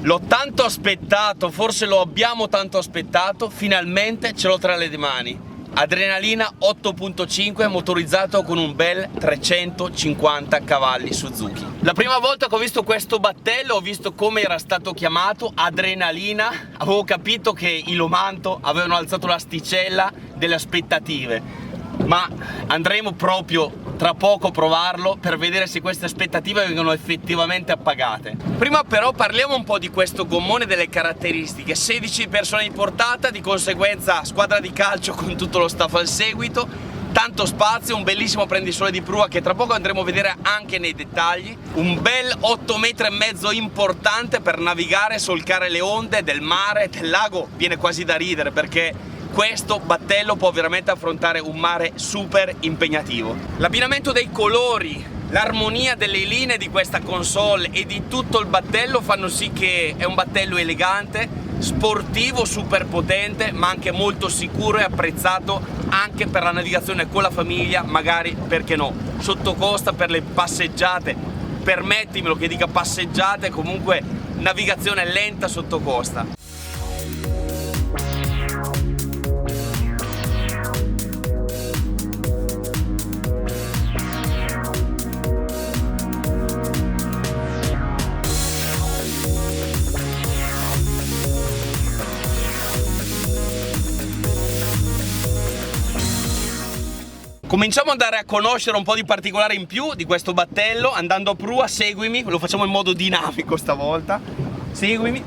L'ho tanto aspettato, forse lo abbiamo tanto aspettato, finalmente ce l'ho tra le mani. Adrenalina 8.5 motorizzato con un bel 350 cavalli Suzuki. La prima volta che ho visto questo battello ho visto come era stato chiamato, Adrenalina. Avevo capito che i Lomanto avevano alzato l'asticella delle aspettative, ma andremo proprio tra poco a provarlo per vedere se queste aspettative vengono effettivamente appagate. Prima però parliamo un po' di questo gommone, delle caratteristiche. 16 persone di portata, di conseguenza squadra di calcio con tutto lo staff al seguito, tanto spazio, un bellissimo prendisole di prua che tra poco andremo a vedere anche nei dettagli, un bel 8,5 metri importante per navigare, solcare le onde del mare, del lago. Viene quasi da ridere perché questo battello può veramente affrontare un mare super impegnativo. L'abbinamento dei colori, l'armonia delle linee di questa console e di tutto il battello fanno sì che è un battello elegante, sportivo, super potente, ma anche molto sicuro e apprezzato anche per la navigazione con la famiglia, magari, perché no, sotto costa per le passeggiate, permettimelo che dica passeggiate, comunque navigazione lenta sotto costa. Cominciamo ad andare a conoscere un po' di particolari in più di questo battello andando a prua. Seguimi, lo facciamo in modo dinamico stavolta. Seguimi.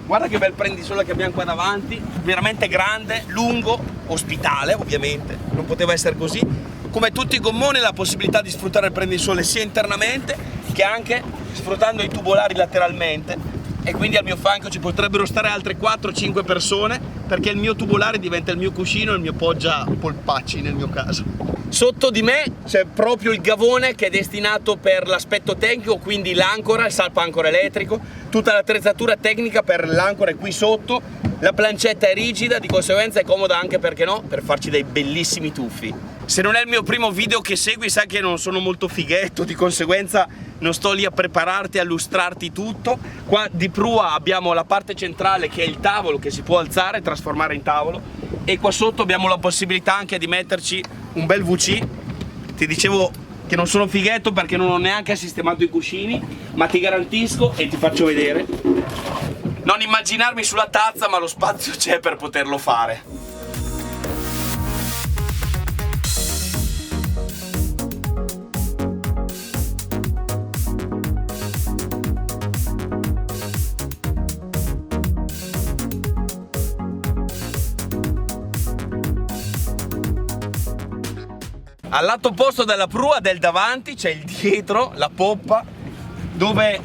Guarda che bel prendisole che abbiamo qua davanti, veramente grande, lungo, ospitale ovviamente, non poteva essere così. Come tutti i gommoni la possibilità di sfruttare il prendisole sia internamente che anche sfruttando i tubolari lateralmente, e quindi al mio fianco ci potrebbero stare altre 4-5 persone perché il mio tubolare diventa il mio cuscino e il mio poggia polpacci nel mio caso. Sotto di me c'è proprio il gavone che è destinato per l'aspetto tecnico, quindi l'ancora, il salpancora elettrico, tutta l'attrezzatura tecnica per l'ancora è qui sotto, la plancetta è rigida, di conseguenza è comoda anche, perché no, per farci dei bellissimi tuffi. Se non è il mio primo video che segui sai che non sono molto fighetto, di conseguenza non sto lì a prepararti, a illustrarti tutto. Qua di prua abbiamo la parte centrale che è il tavolo che si può alzare, trasformare in tavolo, e qua sotto abbiamo la possibilità anche di metterci un bel WC. Ti dicevo che non sono fighetto perché non ho neanche sistemato i cuscini, ma ti garantisco e ti faccio vedere, non immaginarmi sulla tazza, ma lo spazio c'è per poterlo fare. Al lato opposto della prua, del davanti, c'è il dietro, la poppa, dove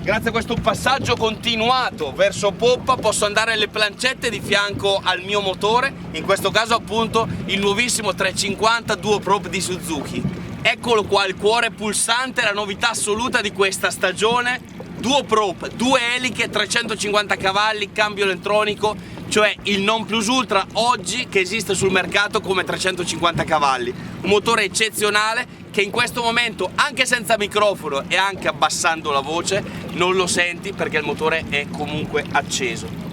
grazie a questo passaggio continuato verso poppa posso andare alle plancette di fianco al mio motore, in questo caso appunto il nuovissimo 350 Duo Prop di Suzuki. Eccolo qua, il cuore pulsante, la novità assoluta di questa stagione. Duo Prop, 2 eliche, 350 cavalli, cambio elettronico, cioè il non plus ultra oggi che esiste sul mercato come 350 cavalli. Un motore eccezionale che in questo momento, anche senza microfono e anche abbassando la voce, non lo senti perché il motore è comunque acceso.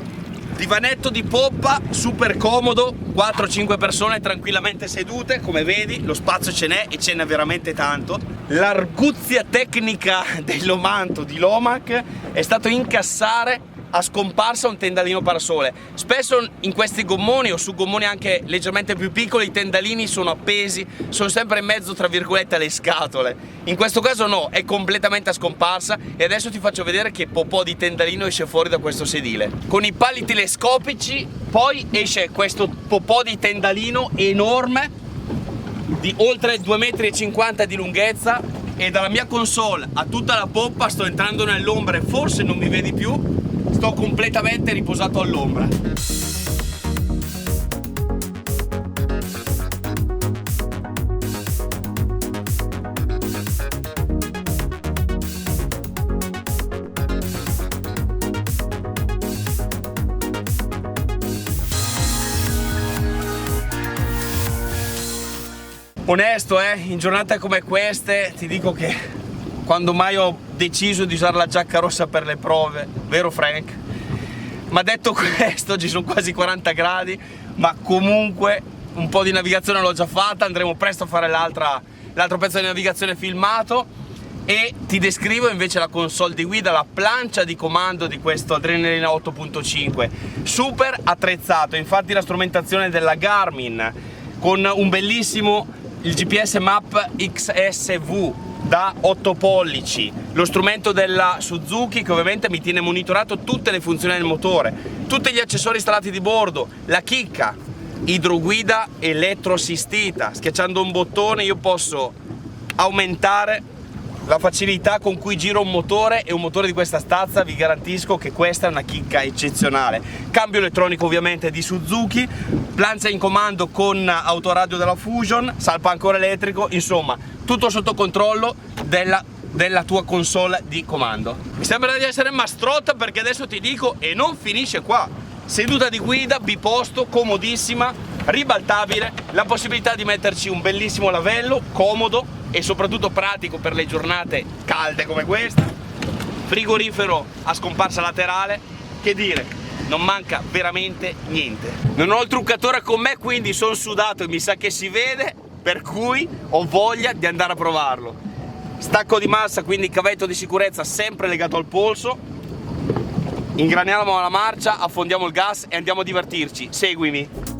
Divanetto di poppa super comodo, 4-5 persone tranquillamente sedute, come vedi lo spazio ce n'è e ce n'è veramente tanto. L'arguzia tecnica del Lomanto di Lomac è stato incassare a scomparsa un tendalino parasole. Spesso in questi gommoni o su gommoni anche leggermente più piccoli i tendalini sono appesi, sono sempre in mezzo tra virgolette alle scatole. In questo caso no, è completamente a scomparsa e adesso ti faccio vedere che popò di tendalino esce fuori da questo sedile. Con i pali telescopici poi esce questo popò di tendalino enorme di oltre 2,50 m di lunghezza, e dalla mia console a tutta la poppa sto entrando nell'ombra e forse non mi vedi più. Sto completamente riposato all'ombra. Onesto, in giornate come queste ti dico che quando mai ho deciso di usare la giacca rossa per le prove, vero Frank? Ma detto questo, ci sono quasi 40 gradi, ma comunque un po' di navigazione l'ho già fatta, andremo presto a fare l'altro pezzo di navigazione filmato. E ti descrivo invece la console di guida, la plancia di comando di questo Adrenalina 8.5, super attrezzato. Infatti la strumentazione della Garmin con un bellissimo il GPS Map XSV da 8 pollici, lo strumento della Suzuki che ovviamente mi tiene monitorato tutte le funzioni del motore, tutti gli accessori installati di bordo, la chicca, idroguida elettroassistita. Schiacciando un bottone io posso aumentare la facilità con cui giro un motore, e un motore di questa stazza vi garantisco che questa è una chicca eccezionale. Cambio elettronico ovviamente di Suzuki, plancia in comando con autoradio della Fusion, salpancora elettrico, insomma tutto sotto controllo della tua console di comando. Mi sembra di essere Mastrotta, perché adesso ti dico e non finisce qua. Seduta di guida, biposto, comodissima, ribaltabile, la possibilità di metterci un bellissimo lavello, comodo e soprattutto pratico per le giornate calde come questa, frigorifero a scomparsa laterale, che dire, non manca veramente niente. Non ho il truccatore con me, quindi sono sudato e mi sa che si vede, per cui ho voglia di andare a provarlo. Stacco di massa, quindi cavetto di sicurezza sempre legato al polso, ingraniamo la marcia, affondiamo il gas e andiamo a divertirci. Seguimi.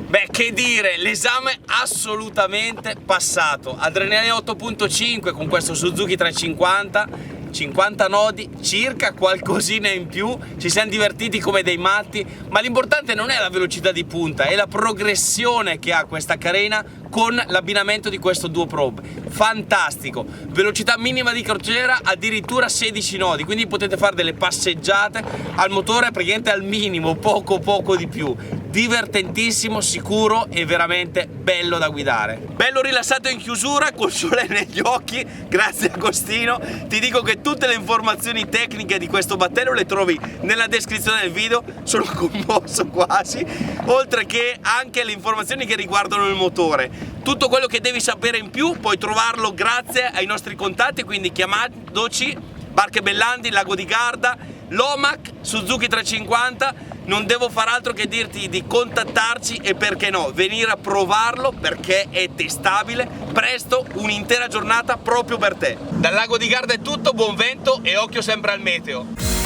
Beh, che dire, l'esame assolutamente passato. Adrenalina 8.5 con questo Suzuki 350, 50 nodi, circa qualcosina in più, ci siamo divertiti come dei matti, ma l'importante non è la velocità di punta, è la progressione che ha questa carena con l'abbinamento di questo Duo Probe. Fantastico, velocità minima di crociera addirittura 16 nodi, quindi potete fare delle passeggiate al motore praticamente al minimo, poco di più. Divertentissimo, sicuro e veramente bello da guidare. Bello rilassato in chiusura, col sole negli occhi, grazie Agostino. Ti dico che tutte le informazioni tecniche di questo battello le trovi nella descrizione del video, sono commosso quasi, oltre che anche le informazioni che riguardano il motore. Tutto quello che devi sapere in più puoi trovarlo grazie ai nostri contatti, quindi chiamandoci Barche Bellandi, Lago di Garda, Lomac, Suzuki 350. Non devo far altro che dirti di contattarci e, perché no, venire a provarlo, perché è testabile. Presto un'intera giornata proprio per te. Dal Lago di Garda è tutto, buon vento e occhio sempre al meteo.